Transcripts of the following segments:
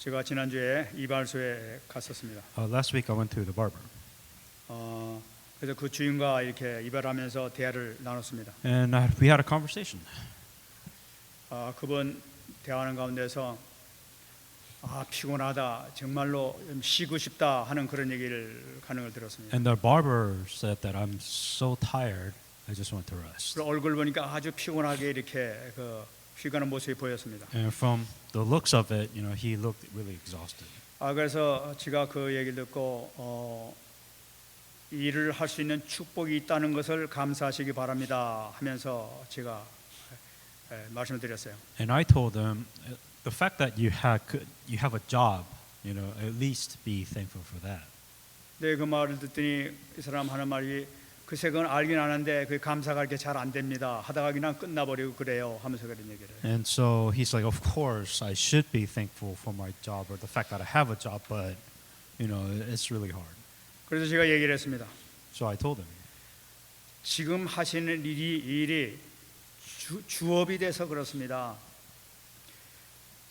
제가 지난주에 이발소에 갔었습니다. Last week I went to the barber, 그래서 그 주인과 이렇게 이발하면서 대화를 나눴습니다. and we had a conversation. 그분 대화하는 가운데서 피곤하다, 정말로 쉬고 싶다 하는 그런 얘기를 하는 걸 들었습니다. And the barber said that I'm so tired, I just want to rest. 그리고 얼굴 보니까 아주 피곤하게 이렇게 쉬가는 모습이 보였습니다. And from the looks of it, he looked really exhausted. 그래서 제가 그 얘기를 듣고 일을 할 수 있는 축복이 있다는 것을 감사하시기 바랍니다 하면서 제가 말씀을 드렸어요. And I told him the fact that you have a job, at least be thankful for that. 네, 그 말을 듣더니 이 사람 하는 말이 글쎄 그건 알긴 아는데 그 감사가 이렇게 잘 안 됩니다. 하다가 그냥 끝나버리고 그래요 하면서 그런 얘기를. And so he's like, of course I should be thankful for my job or the fact that I have a job, but it's really hard. 그래서 제가 얘기를 했습니다. So I told him, 지금 하시는 일이 주업이 돼서 그렇습니다.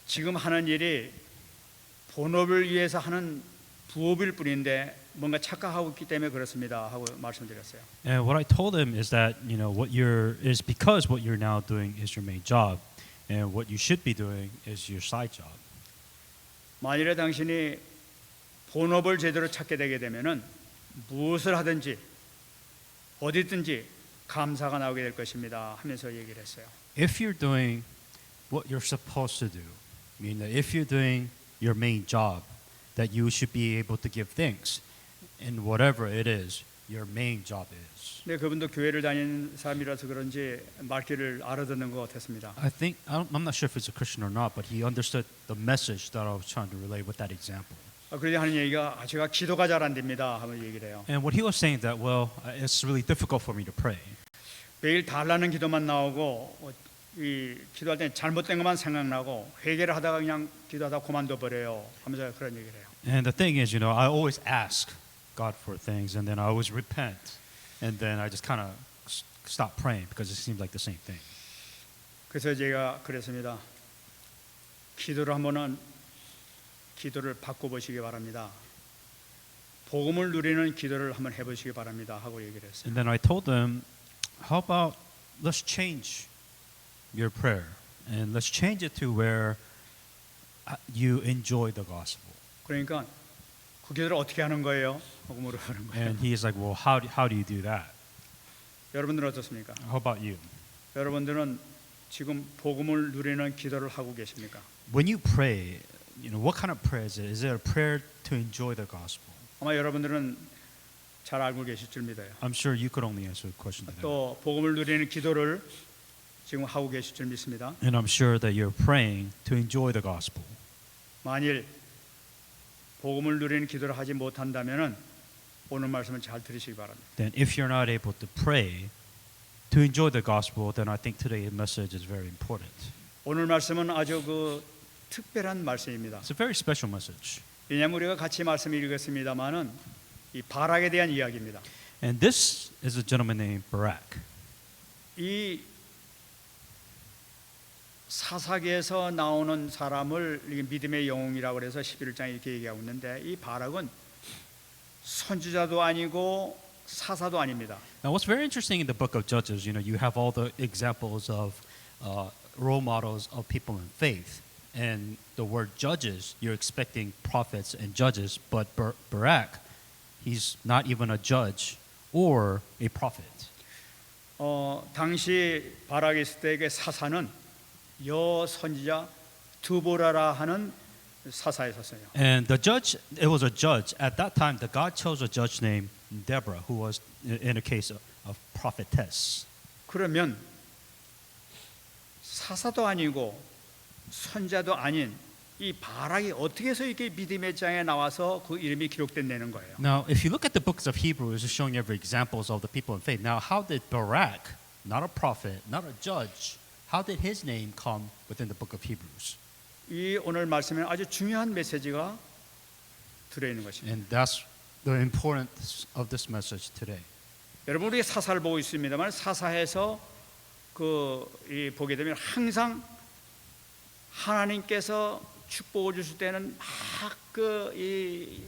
지금 하는 일이 본업을 위해서 하는 부업일 뿐인데 뭔가 착각하고 있기 때문에 그렇습니다 하고 말씀드렸어요. and what I told him is that is because what you're now doing is your main job, and what you should be doing is your side job. 만일에 당신이 본업을 제대로 찾게 되게 되면은 무엇을 하든지 어디든지 감사가 나오게 될 것입니다 하면서 얘기를 했어요. If you're doing what you're supposed to do, meaning that if you're doing your main job, that you should be able to give thanks in whatever it is your main job is. 네, 그분도 교회를 다니는 사람이라서 그런지 말귀를 알아듣는 것 같았습니다. I'm not sure if it's a Christian or not, but he understood the message that I was trying to relay with that example. 그러니 하는 얘기가 제가 기도가 잘 안 됩니다 하면 얘기를 해요. And what he was saying that, it's really difficult for me to pray. 매일 달라는 기도만 나오고 이 기도할 때 잘못된 것만 생각나고 회개를 하다가 그냥 기도하다 그만둬 버려요 하면서 그런 얘기를 해요. And the thing is, I always ask God for things, and then I always repent, and then I just kind of stop praying because it seems like the same thing. 그래서 제가 그랬습니다. 기도를 한번은 기도를 바꿔보시기 바랍니다. 복음을 누리는 기도를 한번 해보시기 바랍니다 하고 얘기를 했어요. And then I told them, how about let's change your prayer, and let's change it to where you enjoy the gospel. 그러니까 그 기도를 어떻게 하는 거예요? 하고 물어보는 거예요. And he's like, well, how do you do that? 여러분들은 어떻습니까? How about you? 여러분들은 지금 복음을 누리는 기도를 하고 계십니까? When you pray, what kind of prayer is it? Is it a prayer to enjoy the gospel? 아마 여러분들은 잘 알고 계실 줄 믿어요. I'm sure you could only answer the question to that. 또 복음을 누리는 기도를 지금 하고 계실 줄 믿습니다. And I'm sure that you're praying to enjoy the gospel. 만일 복음을 누리는 기도를 하지 못한다면은 오늘 말씀을 잘 들으시기 바랍니다. Then if you're not able to pray to enjoy the gospel, then I think today's message is very important. 오늘 말씀은 아주 특별한 말씀입니다. It's a very special message. 왜냐하면 우리가 같이 말씀을 읽었습니다만은 이 바락에 대한 이야기입니다. And this is a gentleman named Barak. 이 사사기에서 나오는 사람을 믿음의 영웅이라고 해서 11장에 이렇게 얘기하고 있는데 이 바락은 선지자도 아니고 사사도 아닙니다. Now, what's very interesting in the book of Judges, you have all the examples of role models of people in faith. And the word judges, you're expecting prophets and judges, but Barak, he's not even a judge or a prophet. 당시 바락이 있을 때의 사사는 여 선지자 드보라라 하는 사사였었어요. And it was a judge. At that time, God chose a judge named Deborah, who was in a case of prophetess. 그러면 사사도 아니고 선자도 아닌 이 바락이 어떻게 해서 이렇게 믿음의 장에 나와서 그 이름이 기록된다는 거예요. Now, if you look at the books of Hebrews, it's showing every examples of the people in faith. Now, how did Barak, not a prophet, not a judge, how did his name come within the book of Hebrews? 이 오늘 말씀에 아주 중요한 메시지가 들어 있는 것입니다. And that's the importance of this message today. 여러분 우리 사사를 보고 있습니다만 사사에서 보게 되면 항상 하나님께서 축복을 주실 때는 막 이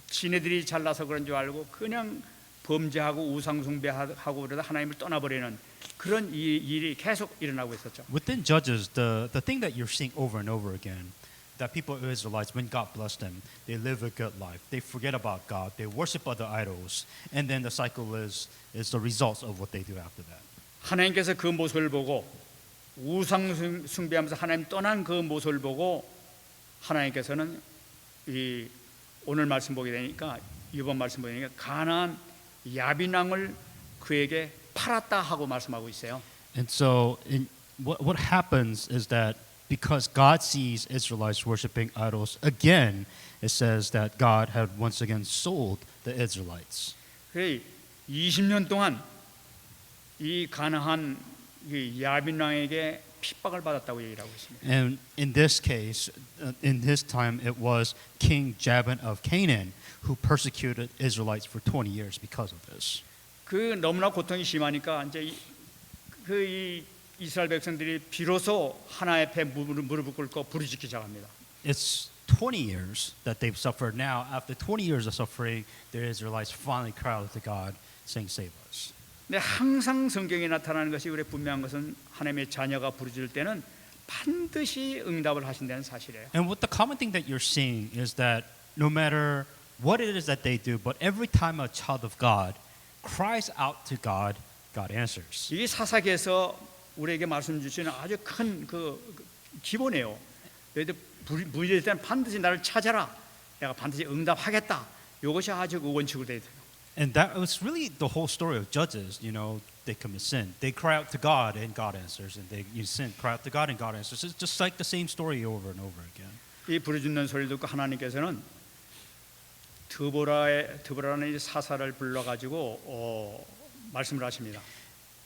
지네들이 잘나서 그런 줄 알고 그냥 범죄하고 우상숭배하고 그러다 하나님을 떠나버리는 그런 일이 계속 일어나고 있었죠. Within Judges, the thing that you're seeing over and over again, that people of Israelites, when God blessed them, they live a good life. They forget about God. They worship other idols, and then the cycle is the results of what they do after that. 하나님께서 그 모습을 보고 우상 숭배하면서 하나님 떠난 그 모습을 보고 하나님께서는 이 오늘 말씀 보게 되니까 이번 말씀 보게 되니까 가나안 야빈왕을 그에게 팔았다 하고 말씀하고 있어요. And so, what happens is that because God sees Israelites worshiping idols again, it says that God had once again sold the Israelites. 그래 20년 동안 이 가나안 야빈 왕에게 핍박을 받았다고 얘기를 하고 있습니다. And in this case, in his time, it was King Jabin of Canaan who persecuted Israelites for 20 years because of this. 그 너무나 고통이 심하니까 이제 이 이스라엘 백성들이 비로소 하나님 앞에 무릎을 꿇고 부르짖기 시작합니다. It's 20 years that they've suffered. Now, after 20 years of suffering, the Israelites finally cry out to God, saying, "Save us." 근데 항상 성경에 나타나는 것이 우리 분명한 것은 하나님의 자녀가 부르짖을 때는 반드시 응답을 하신다는 사실이에요. And what the common thing that you're seeing is that no matter what it is that they do, but every time a child of God cries out to God, God answers. 이 사사기에서 우리에게 말씀 주시는 아주 큰 기본이에요. 너희들 부르짖을 때는 반드시 나를 찾아라. 내가 반드시 응답하겠다. 이것이 아주 그 원칙으로 되어 있어요. And that was really the whole story of Judges. You know, they commit sin. They cry out to God, and God answers. And you sin, cry out to God, and God answers. It's just like the same story over and over again. 이 부르짖는 소리를 듣고 하나님께서는 드보라는 이 사사를 불러가지고 말씀을 하십니다.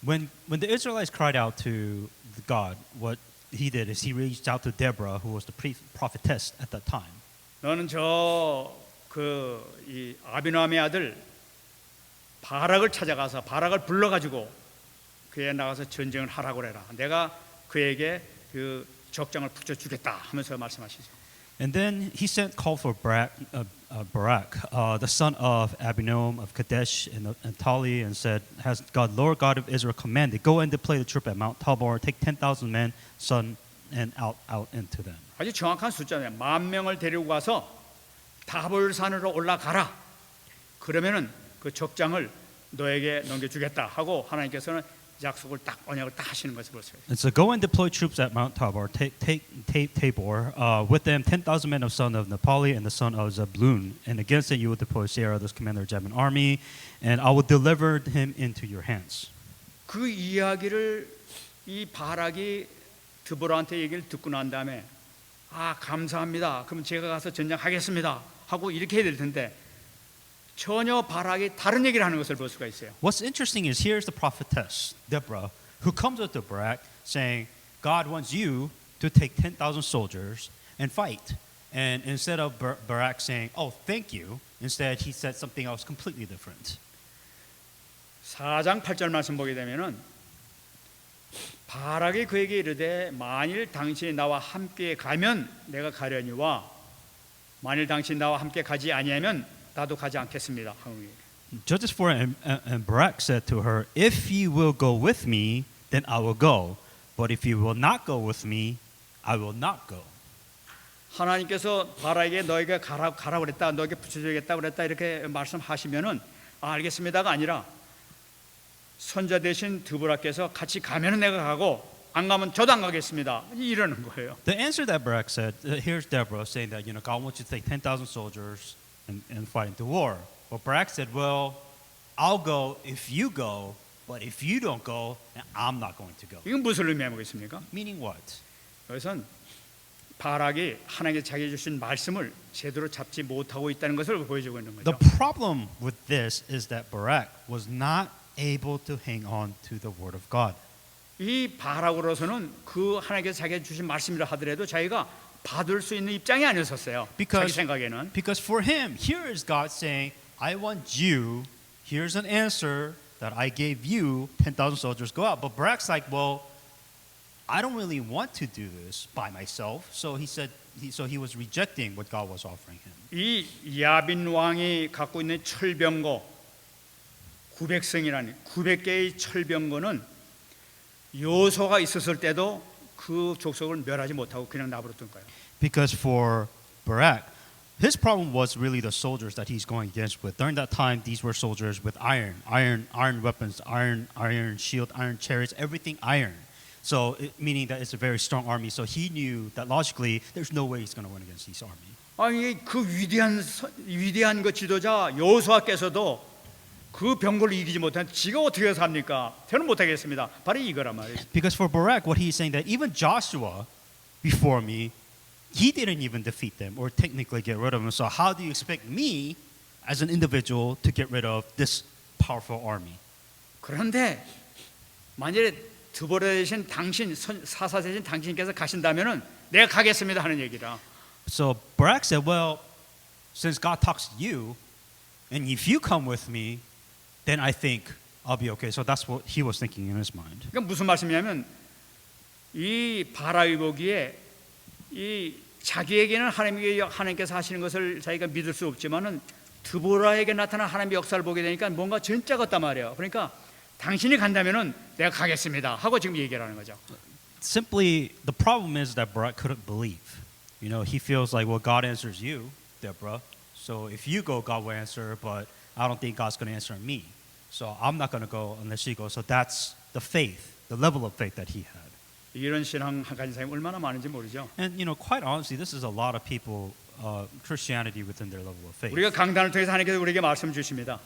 When the Israelites cried out to God, what he did is he reached out to Deborah, who was the prophetess at that time. 너는 이 아비노함의 아들 바락을 찾아가서 바락을 불러가지고 그에 나가서 전쟁을 하라고 그래라. 내가 그에게 그 적장을 붙여주겠다 하면서 말씀하시죠. And then he called for Barak, the son of Abinoam of Kadesh and Tali, and said, "Has God, Lord God of Israel, commanded, go and deploy the troop at Mount Tabor, take 10,000 men, son, and out into them." 아주 정확한 숫자네요. 10,000명을 데리고 가서 다볼산으로 올라가라. 그러면은 그 적장을 너에게 넘겨주겠다 하고 하나님께서는 약속을 딱 언약을 딱 하시는 것을 볼 수 있어요. And so go and deploy troops at Mount Tabor, take Tabor, with them 10,000 men of son of Naphtali and the son of Zebulun, and against it you will deploy Sarah, the commander of Jabin army, and I will deliver him into your hands. 그 이야기를 이 바락이 드보라한테 얘기를 듣고 난 다음에 감사합니다. 그럼 제가 가서 전쟁하겠습니다 하고 이렇게 해야 될 텐데 전혀 바락이 다른 얘기를 하는 것을 볼 수가 있어요. What's interesting is here's the prophetess, Deborah, who comes up to Barak saying, God wants you to take 10,000 soldiers and fight. And instead of Barak saying, oh, thank you, instead he said something else completely different. 4장 8절 말씀 보게 되면은 바락이 그에게 이르되 만일 당신이 나와 함께 가면 내가 가려니와 만일 당신이 나와 함께 가지 아니하면 나도 가지 않겠습니다. Judges 4 and Barak said to her, if you will go with me, then I will go. But if you will not go with me, I will not go. 하나님께서 바락에게 너에게 가라 그랬다, 너에게 붙여주겠다 그랬다 이렇게 말씀하시면은 알겠습니다가 아니라 선자 대신 드보라께서 같이 가면은 내가 가고 안 가면 저도 안 가겠습니다. 이러는 거예요. The answer that Barak said, here's Deborah saying that God wants you to take 10,000 soldiers and fight into war. But Barak said, well, I'll go if you go, but if you don't go, then I'm not going to go. 이건 무슨 의미하고 있습니까? Meaning what? 그것은 바락이 하나님께 자기 주신 말씀을 제대로 잡지 못하고 있다는 것을 보여주고 있는 거죠. The problem with this is that Barak was not able to hang on to the word of God. 이 바락으로서는 그 하나님께서 자기가 주신 말씀이라 하더라도 자기가 받을 수 있는 입장이 아니었었어요. 자기 생각에는. Because for him, here is God saying, I want you, here's an answer that I gave you, 10,000 soldiers go out. But Barak's like, well, I don't really want to do this by myself. So he said, he was rejecting what God was offering him. 이 야빈 왕이 갖고 있는 철병거 900성이라는 900개의 철병거는 요소가 있었을 때도 그 족속을 멸하지 못하고 그냥 놔버렸던 거예요. Because for Barak, his problem was really the soldiers that he's going against with. During that time, these were soldiers with iron weapons, iron shield, iron chariots, everything iron. So meaning that it's a very strong army. So he knew that logically, there's no way he's going to win against this army. 아니 그 위대한 그 지도자 여호수아께서도 그 병거를 이기지 못한 지가 어떻게 해서 합니까? 저는 못하겠습니다. 바로 이거란 말이에요. Because for Barak, what he's saying that even Joshua before me, he didn't even defeat them or technically get rid of them. So how do you expect me as an individual to get rid of this powerful army? 그런데 만약에 드보라 대신 당신 사사 대신 당신께서 가신다면은 내가 가겠습니다 하는 얘기다. So Barak said, well, since God talks to you, and if you come with me, then I think I'll be okay. So that's what he was thinking in his mind. 그러니까 무슨 말씀이냐면 이 바라의 보기에 이 자기에게는 하나님께서 하시는 것을 자기가 믿을 수 없지만은 드보라에게 나타난 하나님의 역사를 보게 되니까 뭔가 진짜 같단 말이에요. 그러니까 당신이 간다면은 내가 가겠습니다 하고 지금 얘기를 하는 거죠. Simply, the problem is that Barak couldn't believe. You know, he feels like, well, God answers you, Deborah. So if you go, God will answer, but I don't think God's going to answer me. So I'm not going to go unless she goes. So that's the faith, the level of faith that he had. 이런 신앙 가진 사람이 얼마나 많은지 모르죠. And you know, quite honestly, this is a lot of people, Christianity within their level of faith. 우리가 강단을 통해서 하나님께서 우리에게 말씀 주십니다.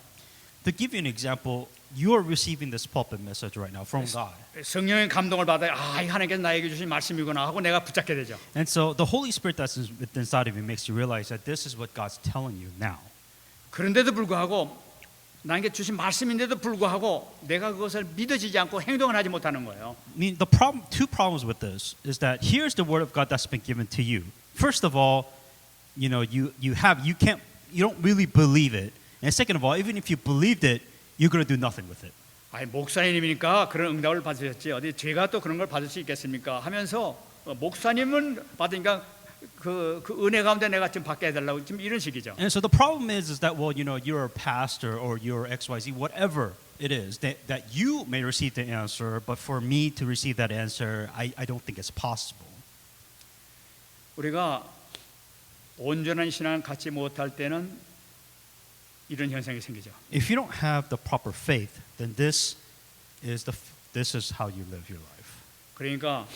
To give you an example, you are receiving this pulpit message right now from God. 성령의 감동을 받아 이 하나님께서 나에게 주신 말씀이구나 하고 내가 붙잡게 되죠. And so the Holy Spirit that's inside of you makes you realize that this is what God's telling you now. 그런데도 불구하고 나에게 주신 말씀인데도 불구하고 내가 그것을 믿어지지 않고 행동을 하지 못하는 거예요. I mean, the problem, two problems with this is that here's the word of God that's been given to you. First of all, you know, you don't really believe it. And second of all, even if you believed it, you're going to do nothing with it. 아니 목사님이니까 그런 응답을 받으셨지 어디 제가 또 그런 걸 받을 수 있겠습니까? 하면서 목사님은 받으니까 그 은혜 가운데 내가 좀 받게 해달라고 지금 이런 식이죠. And so the problem is that, well, you know, you're a pastor or you're XYZ, whatever it is, that you may receive the answer, but for me to receive that answer, I don't think it's possible. 우리가 온전한 신앙을 갖지 못할 때는 이런 현상이 생기죠. If you don't have the proper faith, then this is how you live your life. 그러니까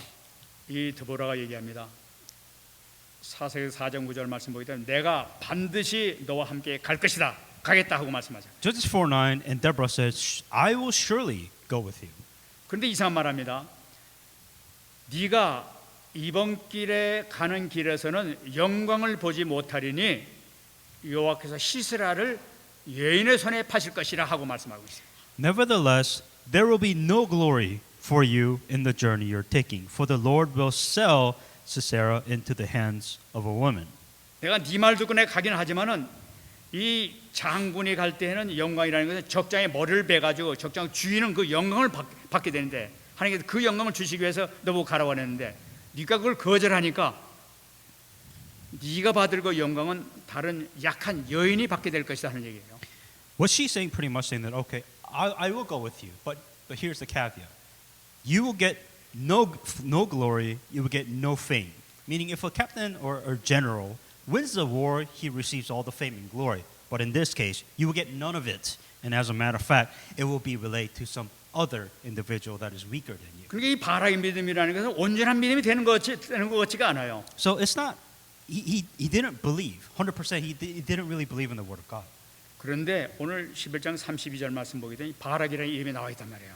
이 드보라가 얘기합니다. 사사기 4장 9절 말씀 보기 때문에 내가 반드시 너와 함께 갈 것이다. 가겠다 하고 말씀하죠. Judges 4:9 and Deborah says, I will surely go with you. 그런데 이상한 말합니다. 네가 이번 길에 가는 길에서는 영광을 보지 못하리니 여호와께서 시스라를 여인의 손에 파실 것이라 하고 말씀하고 있어요. Nevertheless, there will be no glory for you in the journey you're taking, for the Lord will sell Sisera into the hands of a woman. 내가 네 말 듣고 내가 가긴 하지만은 이 장군이 갈 때는 영광이라는 것은 적장에 머리를 베가지고 적장 주인은 그 영광을 받게 되는데 하나님께서 그 영광을 주시기 위해서 너보고 가라고 했는데 네가 그걸 거절하니까 네가 받을 그 영광은 다른 약한 여인이 받게 될 것이다 하는 얘기예요. What she's saying pretty much saying that, okay, I will go with you, but here's the caveat. You will get no glory, you will get no fame. Meaning if a captain or general wins the war, he receives all the fame and glory. But in this case, you will get none of it. And as a matter of fact, it will be relayed to some other individual that is weaker than you. 그러니까 이 바락의 믿음이라는 것은 온전한 믿음이 되는 것 같지가 않아요. So it's not, he didn't believe, 100% he didn't really believe in the word of God. 그런데 오늘 11장 32절 말씀 보게 되니 바락이라는 이름이 나와 있단 말이에요.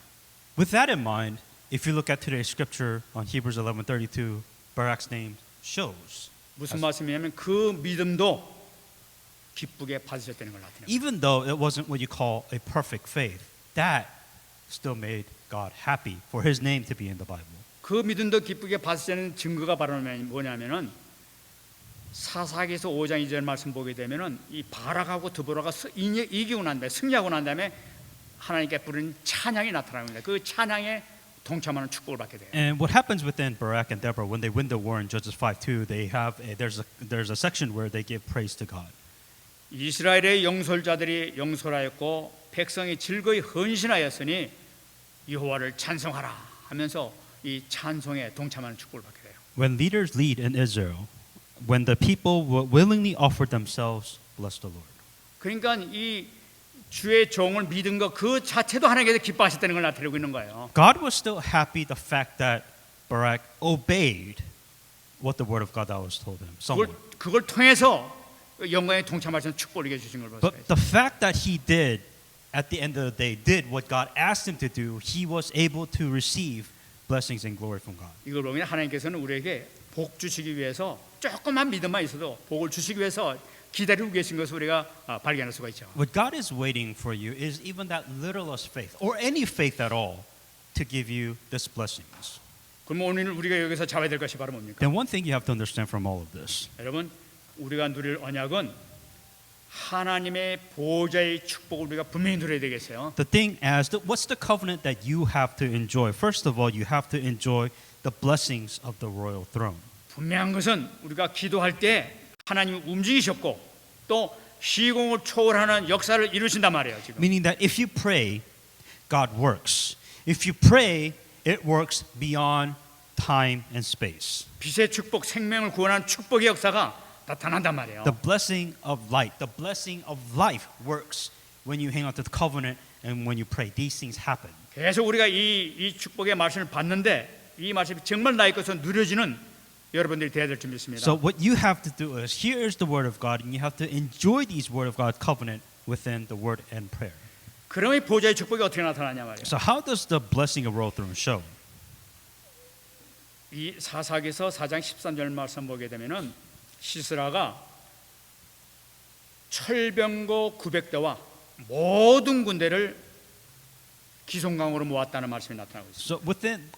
With that in mind, if you look at today's scripture on Hebrews 11:32, Barak's name shows. 무슨 말씀이냐면 그 믿음도 기쁘게 받으셨다는 걸 나타내요. Even though it wasn't what you call a perfect faith, that still made God happy for His name to be in the Bible. 그 믿음도 기쁘게 받으시는 증거가 바로 뭐냐면은 사사기에서 5장 2절 말씀 보게 되면은 이 바락하고 드보라가 이기고 난 다음에 승리하고 난 다음에 하나님께 부른 찬양이 나타납니다. 그 찬양의 동참하는 축복을 받게 돼요. And what happens within Barak and Deborah when they win the war in Judges 5:2, there's a section where they give praise to God. 이스라엘의 영솔자들이 영솔하였고 백성이 즐거이 헌신하였으니 여호와를 찬송하라 하면서 이 찬송에 동참하는 축복을 받게 돼요. When leaders lead in Israel, when the people willingly offer themselves, bless the Lord. 그러니까 이 주의 종을 믿은 것 그 자체도 하나님께서 기뻐하셨다는 걸 나타내고 있는 거예요. God was still happy the fact that Barak obeyed what the word of God that was told him. 그걸 통해서 영광에 동참하시는 축복을 이겨 주신 걸 볼 수가 But 있어요. the fact that he did, at the end of the day, did what God asked him to do, he was able to receive blessings and glory from God. 이걸 보면 하나님께서는 우리에게 복 주시기 위해서 조금만 믿음만 있어도 복을 주시기 위해서 기다리고 계신 것을 우리가 발견할 수가 있죠. What God is waiting for you is even that littlest faith, or any faith at all, to give you these blessings. 그럼 오늘 우리가 여기서 잡아야 될 것이 바로 뭡니까? Then one thing you have to understand from all of this. 여러분, 우리가 누릴 언약은 하나님의 보호자의 축복을 우리가 분명히 누려야 되겠어요. The thing what's the covenant that you have to enjoy? First of all, you have to enjoy the blessings of the royal throne. 분명한 것은 우리가 기도할 때 하나님이 움직이셨고 또 시공을 초월하는 역사를 이루신단 말이에요. 지금. Meaning that if you pray, God works. If you pray, it works beyond time and space. 빛의 축복, 생명을 구원하는 축복의 역사가 나타난단 말이에요. The blessing of light, the blessing of life works when you hang on to the covenant and when you pray. These things happen. 계속 우리가 이 축복의 말씀을 받는데 이 말씀이 정말 나의 것으로 누려지는 여러분들이 되어야 될 줄 믿습니다. So what you have to do is, here is the word of God, and you have to enjoy these word of God covenant within the word and prayer. 그러면 보좌의 축복이 어떻게 나타나냐 말이에요. So how does the blessing of royal throne show? 이 사사기서 4장 13절 말씀 보게 되면은 시스라가 철병거 900대와 모든 군대를 기송강으로 모았다는 말씀이 나타나고 있습니다. So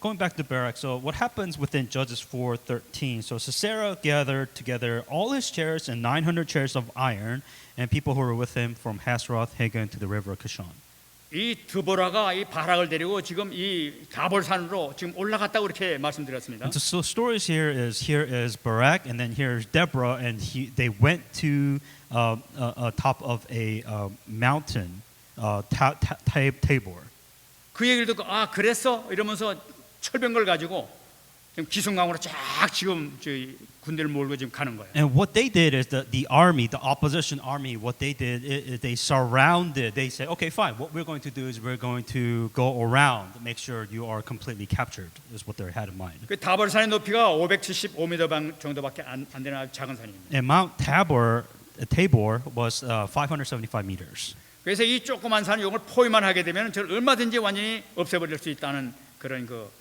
going back to Barak, so what happens within Judges 4:13? So Sisera gathered together all his chariots and 900 chariots of iron, and people who were with him from Hazeroth Hagan to the river Kishon. 이 드보라가 이 바락을 데리고 지금 이 다볼산으로 지금 올라갔다고 이렇게 말씀드렸습니다. And so stories here is Barak, and then here's Deborah, and they went to top of a mountain, Tabor. 그 얘기를 듣고 아 그랬어 이러면서 철병걸 가지고 지금 기송강으로 쫙 지금 저희 군대를 몰고 지금 가는 거예요. And what they did is the opposition army, what they did is they surrounded. They said, okay, fine. What we're going to do is we're going to go around, make sure you are completely captured. Is what they had in mind. 그 다볼산의 높이가 575m 정도밖에 안 되는 아주 작은 산입니다. And Mount Tabor was 575 meters. 그래서 이 조그만 산 이걸 포위만 하게 되면 저를 얼마든지 완전히 없애버릴 수 있다는 그런 그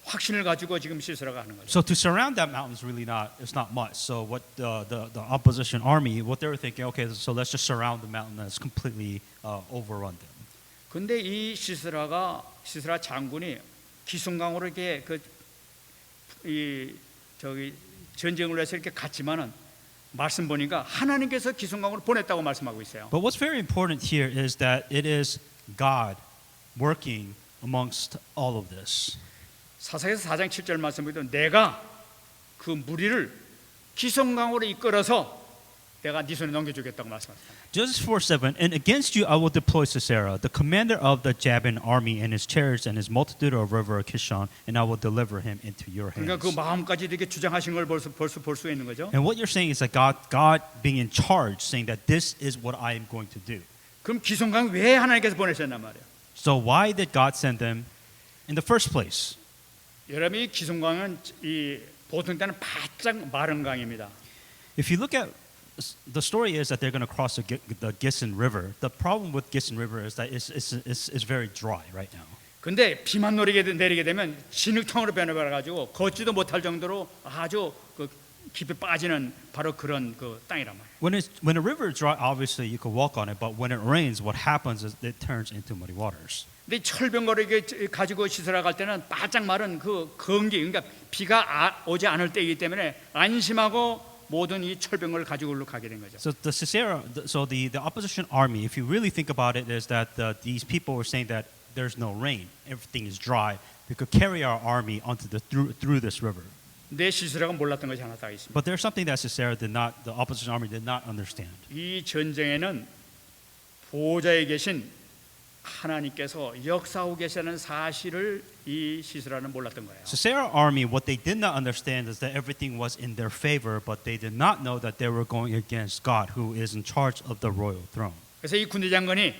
확신을 가지고 지금 시스라가 하는 거죠. So to surround that mountain is really not much. So what the opposition army, what they were thinking, okay, so let's just surround the mountain and completely overrun them. 근데 이 시스라 장군이 기송강으로 이렇게 전쟁을 해서 이렇게 갔지만은 말씀 보니까 하나님께서 기송강으로 보냈다고 말씀하고 있어요. But what's very important here is that it is God working amongst all of this. 사사기서 4장 7절 말씀 보면 내가 그 무리를 기송강으로 이끌어서 내가 네 손에 넘겨주겠다고 말씀하셨습니다. Judges 4:7, and against you I will deploy Sisera, the commander of the Jabin army, and his chariots and his multitude of river Kishon, and I will deliver him into your hands. 그러니까 그 마음까지 이렇게 주장하신 걸 벌써 볼 수 있는 거죠. And what you're saying is that God being in charge, saying that this is what I am going to do. 그럼 기송강 왜 하나님께서 보내셨단 말이에요? So why did God send them in the first place? 여러분 이 기송강은 이 보통 때는 바짝 마른 강입니다. If you look at the story is that they're going to cross the Gison River. The problem with Gison River is that it's very dry right now. 근데 비만 내리게 되면 진흙탕으로 변해버려 가지고 걷지도 못할 정도로 아주 그 깊이 빠지는 바로 그런 그 땅이란 말이에요. When a river is dry, obviously you can walk on it, but when it rains, what happens is it turns into muddy waters. 근데 철병거를 가지고 시설하 갈 때는 바짝 마른 그 건기, 그러니까 비가 오지 않을 때이기 때문에 안심하고 모든 이 철병거를 가지고 가게 된 거죠. So the opposition army, if you really think about it, is that these people were saying that there's no rain, everything is dry. we could carry our army onto through this river. 내 시스라가 몰랐던 것이 하나 딱 있습니다. But there's something that Sisera did not, the opposition army did not understand. 이 전쟁에는 보호자에 계신 하나님께서 역사하고 계시다는 사실을 이 시스라는 몰랐던 거예요. Sisera army, what they did not understand is that everything was in their favor, but they did not know that they were going against God, who is in charge of the royal throne. 그래서 이 군대 장관이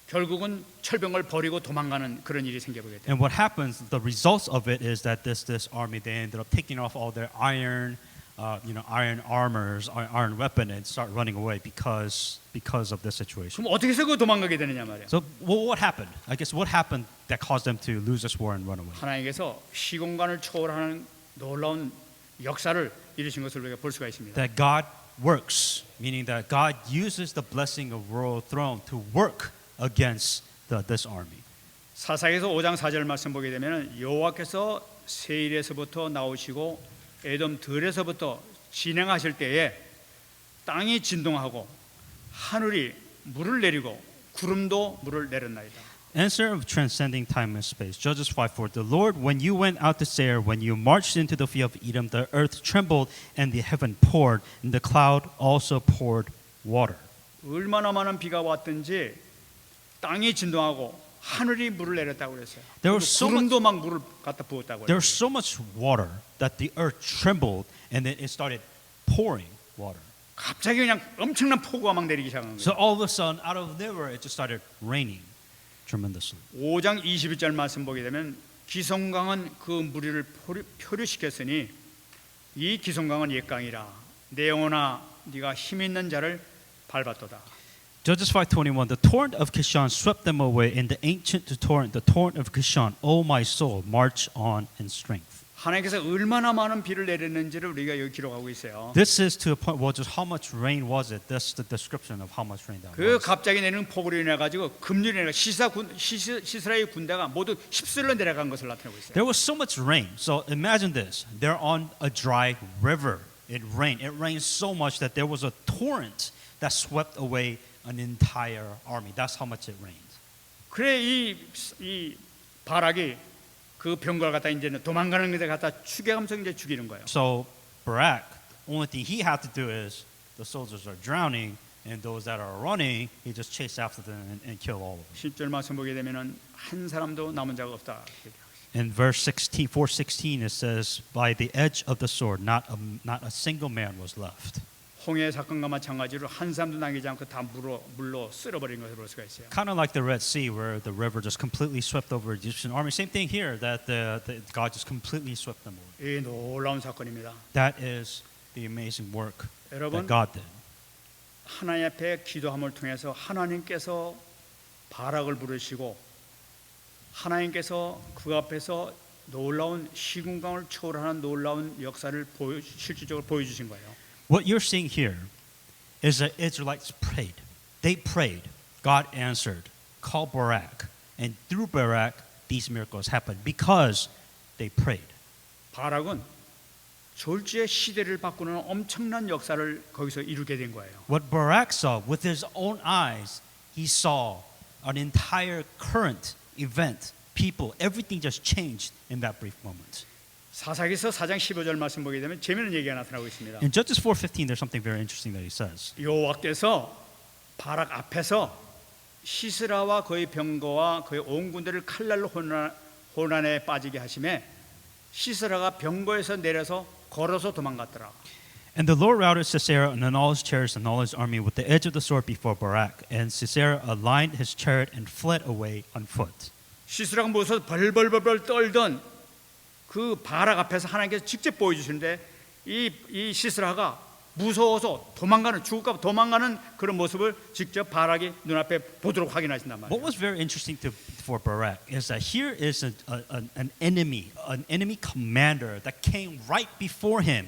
결국은 철병을 버리고 도망가는 그런 일이 생겨보게 돼요. And what happens, the results of it is that this army, they ended up taking off all their iron armors, iron weapon, and start running away because of this situation. 그럼 어떻게 해서 그 도망가게 되느냐 말이에요. So what happened? I guess what happened that caused them to lose this war and run away? 하나님께서 시공간을 초월하는 놀라운 역사를 이루신 것을 우리가 볼 수가 있습니다. That God works, meaning that God uses the blessing of royal throne to work against this army. 사사기에서 5장 4절 말씀 보게 되면 여호와께서 세일에서부터 나오시고 에돔 들에서부터 진행하실 때에 땅이 진동하고 하늘이 물을 내리고 구름도 물을 내렸나이다. Answer of transcending time and space. Judges 5:4. The Lord, when you went out to Seir, when you marched into the field of Edom, the earth trembled and the heaven poured, and the cloud also poured water. 얼마나 많은 비가 왔든지 땅이 진동하고 하늘이 물을 내렸다고 그랬어요. There was so 구름도 막 물을 갖다 부었다고 There 그랬어요. was so much water that the earth trembled and then it started pouring water. 갑자기 그냥 엄청난 폭우가 막 내리기 시작한 So 거예요. all of a sudden, out of nowhere, it just started raining tremendously. 5장 22절 말씀 보게 되면 기성강은 그 무리를 표류시켰으니 이 기성강은 옛강이라 내 영혼아 네가 힘 있는 자를 밟았도다. Judges 5:21. The torrent of Kishon swept them away, in the ancient torrent, the torrent of Kishon. O my soul, march on in strength. 하나님께서 얼마나 많은 비를 내렸는지를 우리가 여기 기록하고 있어요. This is to a point. Well, just how much rain was it? That's the description of how much rain that 그 was. 갑자기 내리는 폭우로 인해 가지고 급류로 인해 시스라의 군대가 모두 휩쓸려 내려간 것을 나타내고 있어요. There was so much rain. So imagine this: they're on a dry river. It rained. It rained so much that there was a torrent that swept away an entire army. That's how much it rained. 그래 이 바락이 그 병거를 갖다 이제는 도망가는 데 갖다 추격하면서 이제 죽이는 거예요. So Barak, only thing he had to do is the soldiers are drowning, and those that are running, he just chased after them and killed all of them. 10절 말씀 보게 되면은 한 사람도 남은 자가 없다. In verse 16, 4:16, it says, "By the edge of the sword, not a single man was left." 홍해 사건과 마찬가지로 한 사람도 남기지 않고 다 물로 쓸어버린 것을 볼 수가 있어요. Kind of like the Red Sea, where the river just completely swept over the Egyptian army. Same thing here, that God just completely swept them over. 이 놀라운 사건입니다. That is the amazing work 여러분 that God did. 하나님 앞에 기도함을 통해서 하나님께서 바락을 부르시고 하나님께서 그 앞에서 놀라운 시궁강을 초월하는 놀라운 역사를 실질적으로 보여주신 거예요. What you're seeing here is that Israelites prayed. They prayed. God answered. Called Barak. And through Barak, these miracles happened because they prayed. 바락은 졸지의 시대를 바꾸는 엄청난 역사를 거기서 이루게 된 거예요. What Barak saw with his own eyes, he saw an entire current event, people, everything just changed in that brief moment. 사사기서 4장 15절 말씀 보게 되면 재미있는 얘기가 나타나고 있습니다. In Judges 4:15, there's something very interesting that he says. 여호와께서 바락 앞에서 시스라와 그의 병거와 그의 온 군대를 칼날로 혼란에 빠지게 하심에 시스라가 병거에서 내려서 걸어서 도망갔더라. And the Lord routed Sisera and all his chariots and all his army with the edge of the sword before Barak. And Sisera aligned his chariot and fled away on foot. 시스라가 무서워서 벌벌벌벌 떨던 그 바락 앞에서 하나님께서 직접 보여주시는데 이 시스라가 무서워서 죽을까 도망가는 그런 모습을 직접 바락이 눈앞에 보도록 확인하신단 말이에요. What was very interesting for Barak is that here is an enemy commander that came right before him,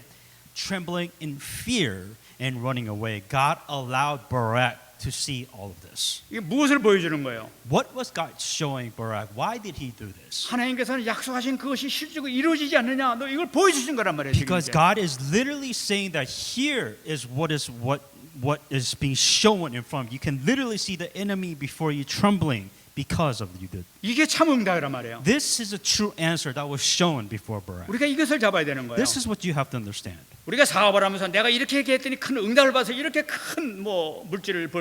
trembling in fear and running away. God allowed Barak to see all of this. 이게 무엇을 보여주는 거예요? What was God showing Barak? Why did he do this? 하나님께서는 약속하신 그것이 실제로 이루어지지 않느냐? 너 이걸 보여주신 거란 말이에요. Because God is literally saying that here is what is being shown in front of you. You can literally see the enemy before you trembling because of you did. 이게 참 응답이란 말이에요. This is a true answer that was shown before Barak. 우리가 이것을 잡아야 되는 거예요. This is what you have to understand. 우리가 사업을 하면서 내가 이렇게 얘기했더니 큰 응답을 받아서 이렇게 큰 물질을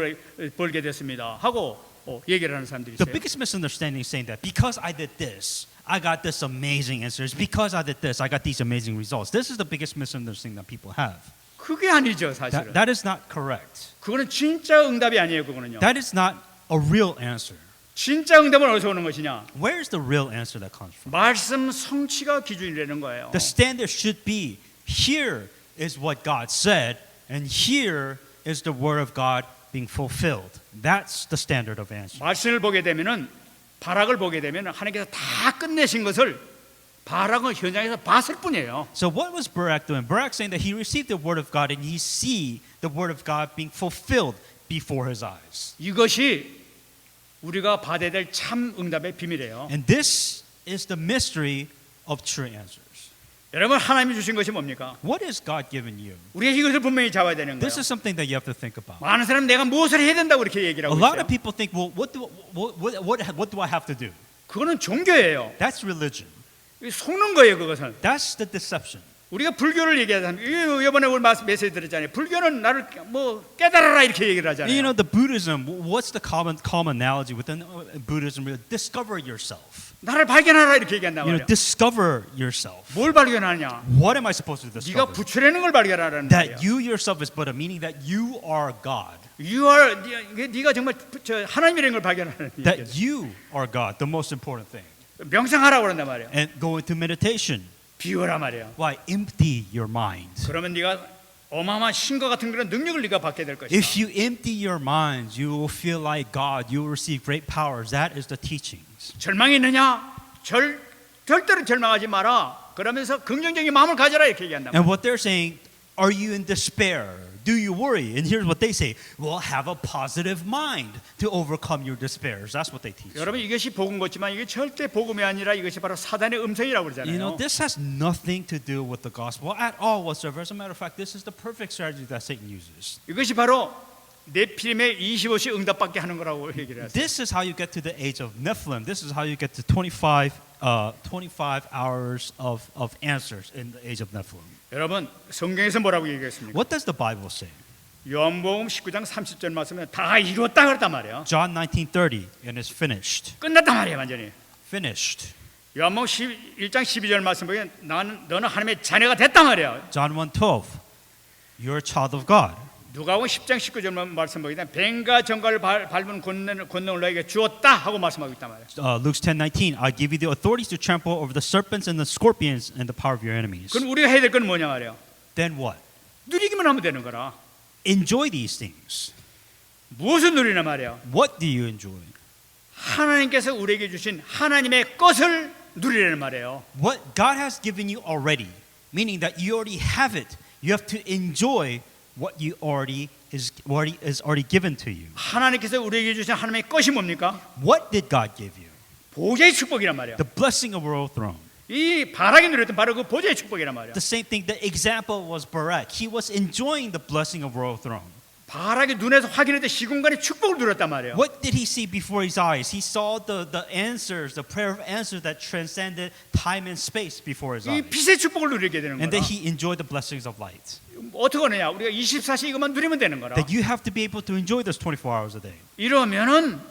벌게 됐습니다 하고 얘기를 하는 사람들이 The 있어요. biggest misunderstanding is saying that because I did this, I got this amazing answers. Because I did this, I got these amazing results. This is the biggest misunderstanding that people have. 그게 아니죠, 사실은. That is not correct. 그거는 진짜 응답이 아니에요, 그거는요. That is not a real answer. 진짜 응답은 어디서 오는 것이냐? Where is the real answer that comes from? 말씀 성취가 기준이라는 거예요. The standard should be here is what God said, and here is the word of God being fulfilled. That's the standard of answer. 말씀을 보게 되면은 바락을 보게 되면 하나님께서 다 끝내신 것을 바락은 현장에서 봤을 뿐이에요. So what was Barak doing? Barak saying that he received the word of God and he see the word of God being fulfilled before his eyes. 이것이 우리가 받아야 될 참 응답의 비밀이에요. And this is the mystery of true answers. 여러분 하나님이 주신 것이 뭡니까? What is God given you? 우리가 이것을 분명히 잡아야 되는 거예요. This is something that you have to think about. 많은 사람 내가 무엇을 해야 된다고 이렇게 얘기를 A 하고 lot 있어요. of people think, well, what do I have to do? 그거는 종교예요. That's religion. 속는 거예요, 그것은. That's the deception. 우리가 불교를 얘기하잖아요. 이번에 우리 메시지 들었잖아요. 불교는 나를 깨달아라 이렇게 얘기를 You know, 하잖아요. the Buddhism, what's the common analogy within Buddhism? Discover yourself. 나를 발견하라 이렇게 얘기한단 You know, 말이에요. discover yourself. 뭘 발견하냐? What am I supposed to 네가 discover? 부추려는 걸 발견하라는 거예요. That you yourself is but a meaning that you are God. 네가 정말 하나님이라는 걸 발견하는 얘기예요. That you are God, the most important thing. 명상하라고 그런단 말이에요. And go into meditation. 비워라 말이에요. Why? Empty your mind. 그러면 네가 어마어마한 신과 같은 그런 능력을 네가 받게 될 것이다. If you empty your minds, you will feel like God. You will receive great powers. That is the teachings. 절망이 있느냐? 절대로 절망하지 마라. 그러면서 긍정적인 마음을 가져라 이렇게 얘기한단 말이에요. And what they're saying, are you in despair? Do you worry? And here's what they say, well, have a positive mind to overcome your despairs. That's what they teach. 여러분 이것이 복음 같지만 이게 절대 복음이 아니라 이것이 바로 사단의 음성이라고 You know, 그러잖아요. this has nothing to do with the gospel at all whatsoever. As a matter of fact, this is the perfect strategy that Satan uses. 이것이 바로 네피림의 25시 응답받게 하는 거라고 얘기를 했어요. This is how you get to the age of Nephilim. This is how you get to 25 hours of answers in the age of Nephilim. 여러분 성경에서 뭐라고 얘기했습니까? What does the Bible say? 요한복음 19장 30절 말씀에 다 이루었다 그랬단 말이에요. John 19:30, and it's finished. 끝났단 말이에요, 완전히. Finished. 요한복음 1장 12절 말씀 보면 너는 하나님의 자녀가 됐단 말이에요. John 1:12, you're a child of God. 누가복음 10장 19절 말씀 보면 뱀과 정갈을 밟은 권능을 너에게 주었다 하고 말씀하고 있단 말이에요. Luke 10:19, I give you the authorities to trample over the serpents and the scorpions and the power of your enemies. 그럼 우리가 해야 될 건 뭐냐 말이에요. Then what? 누리기만 하면 되는 거라. Enjoy these things. 무엇을 누리냐 말이에요. What do you enjoy? 하나님께서 우리에게 주신 하나님의 것을 누리라는 말이에요. What God has given you already, meaning that you already have it. You have to enjoy what is already given to you. 하나님께서 우리에게 주신 하나님의 것이 뭡니까? What did God give you? 보좌의 축복이란 말이에요. The blessing of a royal throne. 이 바락이 누렸던 바로 그 보좌의 축복이란 말이에요. The same thing, the example was Barak. He was enjoying the blessing of royal throne. 바락이 눈에서 확인했던 시공간의 축복을 누렸단 말이에요. What did he see before his eyes? He saw the answers, the prayer of answers that transcended time and space before his 이 eyes. 빛의 축복을 누리게 되는 And 거라. then he enjoyed the blessings of light. 어떻게 하느냐? 우리가 24시 이것만 누리면 되는 거라. That you have to be able to enjoy this 24 hours a day. 이러면은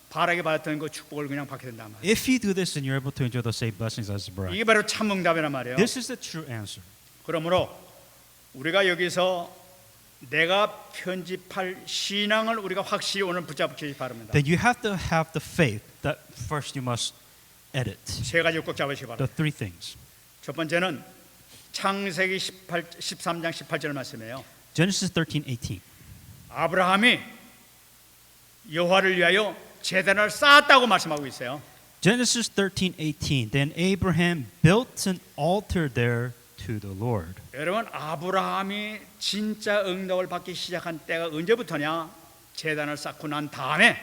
바락이 받았던 그 축복을 그냥 받게 된단 말이에요. If you do this, then you're able to enjoy the same blessings as Barak. 이게 바로 참 응답이란 말이에요. This is the true answer. 그러므로 우리가 여기서 내가 편집할 신앙을 우리가 확실히 오늘 붙잡기 바랍니다. Then you have to have the faith that first you must edit. 세 가지 꼭 잡으시기 바랍니다. The three things. 첫 번째는 창세기 13장 18절 말씀이에요. Genesis 13:18. 아브라함이 여호와를 위하여 제단을 쌓았다고 말씀하고 있어요. Genesis 13:18. Then Abraham built an altar there to the Lord. 여러분 아브라함이 진짜 응답을 받기 시작한 때가 언제부터냐? 제단을 쌓고 난 다음에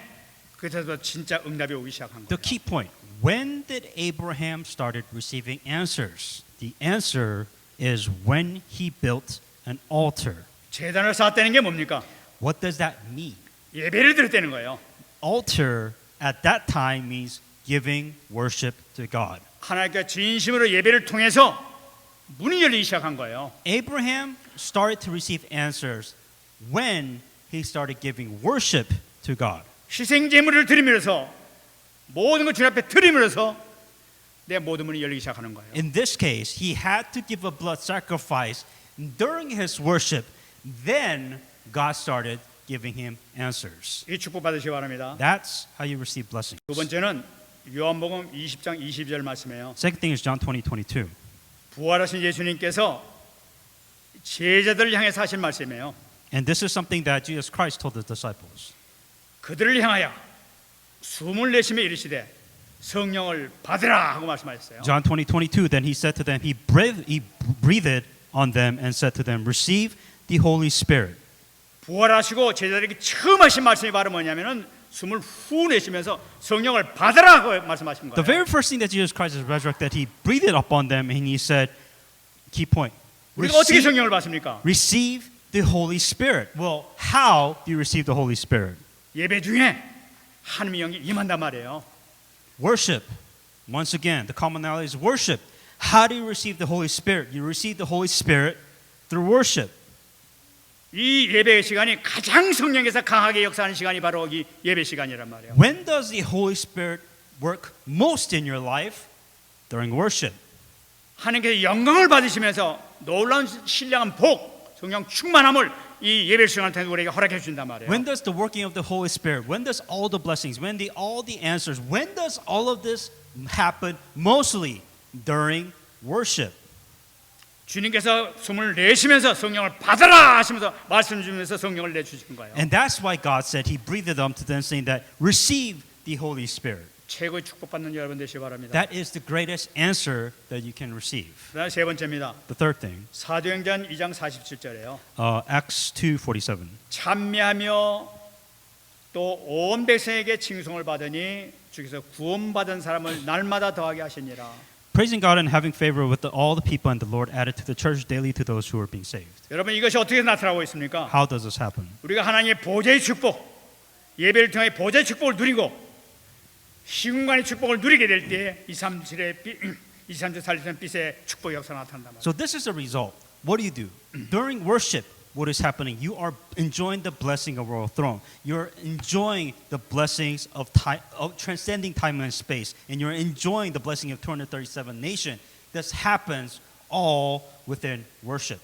그때부터 진짜 응답이 오기 시작한 The 거예요. key point. When did Abraham started receiving answers? The answer is when he built an altar. 제단을 쌓았다는 게 뭡니까? What does that mean? 예배를 드렸다는 거예요. Altar at that time means giving worship to God. 하나님께 진심으로 예배를 통해서 문이 열리기 시작한 거예요. Abraham started to receive answers when he started giving worship to God. 희생 제물을 드리면서 모든 걸 주님 앞에 드리면서 내 모든 문이 열리기 시작하는 거예요. In this case, he had to give a blood sacrifice during his worship. Then God started giving him answers. 이 축복 받으시기 바랍니다. That's how you receive blessings. 두 번째는 요한복음 20장 22절 말씀이에요. Second thing is John 20:22. 부활하신 예수님께서 제자들을 향해서 하신 말씀이에요. And this is something that Jesus Christ told his disciples. 그들을 향하여 숨을 내쉬며 이르시되 성령을 받으라 하고 말씀하셨어요. John 20:22. Then he said to them, he breathed on them and said to them, receive the Holy Spirit. 부활하시고 제자들에게 처음 하신 말씀이 바로 뭐냐면은 숨을 후 내쉬면서 성령을 받으라 하고 말씀하신 The 거예요. very first thing that Jesus Christ is resurrected, he breathed upon them and he said, key point, 우리가 어떻게 성령을 받습니까? receive the Holy Spirit. Well, how do you receive the Holy Spirit? 예배 중에 하나님의 영이 임한단 말이에요. Worship. Once again, the commonality is worship. How do you receive the Holy Spirit? You receive the Holy Spirit through worship. 이 예배 시간이 가장 성령께서 강하게 역사하는 시간이 바로 이 예배 시간이란 말이에요. When does the Holy Spirit work most in your life? During worship. 하나님께서 영광을 받으시면서 놀라운 신령한 복, 성령 충만함을 이 예배 시간을 통해 우리에게 허락해 주신단 말이에요. When does the working of the Holy Spirit, when does all the blessings, all the answers, when does all of this happen? Mostly during worship. 주님께서 숨을 내쉬면서 성령을 받아라 하시면서 말씀 주면서 성령을 내주신 거예요. And that's why God said, he breathed unto them saying that receive the Holy Spirit. 최고의 축복받는 여러분 되시기 바랍니다. That is the greatest answer that you can receive. 그다음 세 번째입니다. The third thing, 사도행전 2장 47절에요. Acts 2:47. 찬미하며 또 온 백성에게 칭송을 받으니 주께서 구원받은 사람을 날마다 더하게 하시니라. Praising God and having favor with all the people, and the Lord added to the church daily to those who were being saved. 여러분 이것이 어떻게 나타나고 있습니까? How does this happen? 우리가 하나님의 보좌의 축복, 예배를 통해 보좌의 축복을 누리고 시공간의 축복을 누리게 될 때 237의 살리는 빛의 축복 역사가 나타난단 말이에요. So this is the result. What do? During worship, what is happening? You are enjoying the blessing of royal throne. You're enjoying the blessings of time, of transcending time and space, and you're enjoying the blessing of 237 nation. This happens all within worship.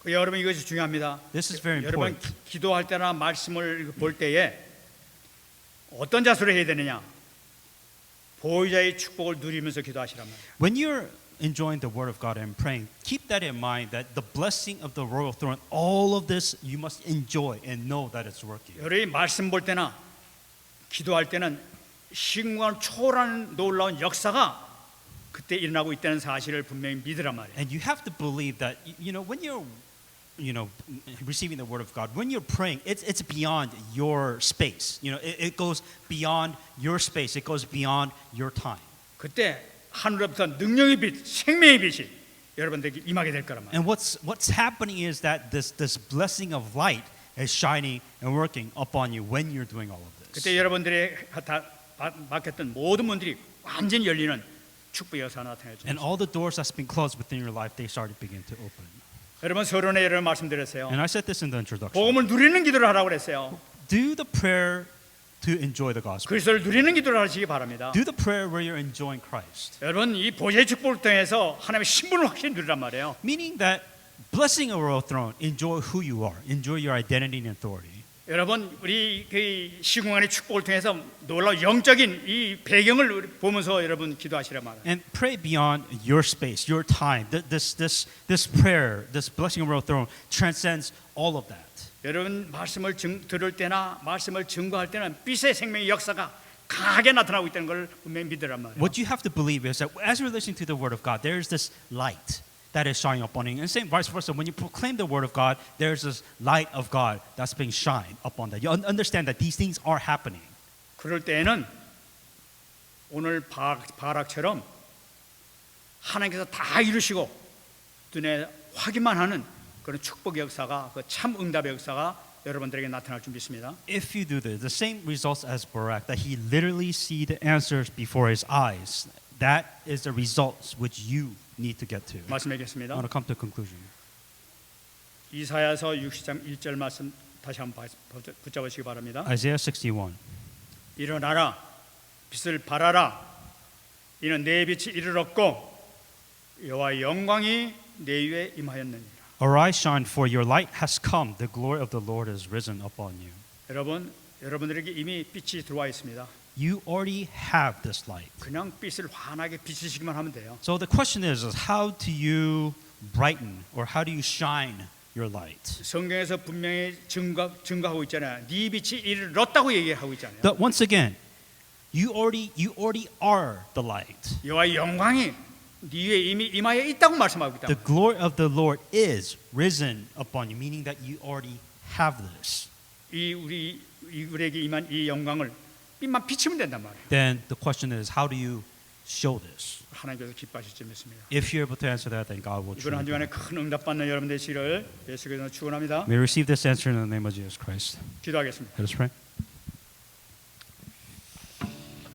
여러분 이것이 중요합니다. This is very 여러분 important. 기도할 때나 말씀을 볼 때에 어떤 자세로 해야 되느냐? 보호자의 축복을 누리면서 기도하시란 말이에요. When you're enjoying the word of God and praying, keep that in mind that the blessing of the royal throne, all of this you must enjoy and know that it's working. 여러분이 말씀 볼 때나 기도할 때는 시공간을 초월하는 놀라운 역사가 그때 일어나고 있다는 사실을 분명히 믿으란 말이에요. And you have to believe that when you're receiving the word of God, when you're praying, it's beyond your space. It goes beyond your space. It goes beyond your time. 그때 하늘로부터 능력의 빛, 생명의 빛이 여러분들에게 임하게 될 거란 말이에요. And what's happening is that this blessing of light is shining and working upon you when you're doing all of this. 그때 여러분들의 막혔던 모든 문들이 완전히 열리는 축복의 역사가 나타나죠. And all the doors that's been closed within your life, they started begin to open. 여러분 서론에 여러분 말씀드렸어요. And I said this in the introduction. 복음을 누리는 기도를 하라고 그랬어요. Do the prayer to enjoy the gospel. 그리스도를 누리는 기도를 하시기 바랍니다. Do the prayer where you're enjoying Christ. 여러분 이 보좌의 축복을 통해서 하나님의 신분을 확실히 누리란 말이에요. Meaning that blessing a royal throne, enjoy who you are, enjoy your identity and authority. 여러분 우리 그 시공간의 축복을 통해서 놀라운 영적인 이 배경을 보면서 여러분 기도하시란 말이에요. And pray beyond your space, your time. This prayer, this blessing of royal throne transcends all of that. 여러분 말씀을 들을 때나 말씀을 증거할 때는 빛의 생명의 역사가 강하게 나타나고 있다는 걸 분명히 믿으란 말이에요. What you have to believe is that as you're listening to the word of God, there is this light that is shining upon you. And same vice versa, when you proclaim the word of God, there's this light of God that's being shined upon that. You understand that these things are happening. 그럴 때에는 오늘 바락처럼 하나님께서 다 이루시고 눈에 확인만 하는 그런 축복의 역사가 그 참 응답의 역사가 여러분들에게 나타날 줄 믿습니다. If you do this, the same results as Barak, that he literally see the answers before his eyes, that is the results which you need to get to. I 말씀하겠습니다. want to come to a conclusion. 이사야서 60장 1절 말씀 다시 한번 붙잡으시기 바랍니다. Isaiah 61. 일어나라, 빛을 발하라. 이는 내 빛이 이르렀고 여호와의 영광이 내 위에 임하였느니라. Arise, shine, for your light has come. The glory of the Lord is risen upon you. 여러분들에게 이미 빛이 들어와 있습니다. You already have this light. 그냥 빛을 환하게 비추시기만 하면 돼요. So the question is how do you brighten or how do you shine your light? 성경에서 분명히 증거하고 있잖아요. 네 빛이 이르렀다고 얘기하고 있잖아요. That once again, you already are the light. 여호와의 영광이 네 위에 이미 임하여 있다고 말씀하고 있다. The glory of the Lord is risen upon you, meaning that you already have this. 우리에게 임한 이 영광을 빛만 비치면 된단 말이에요. Then the question is, how do you show this? 하나님께서 기뻐하실 줄 믿습니다. If you're able to answer that, then God will 이번 한 truly. 주간에 큰 응답받는 여러분 되시기를 예수 그리스도로 축원합니다. May we receive this answer in the name of Jesus Christ. 기도하겠습니다. Let us pray.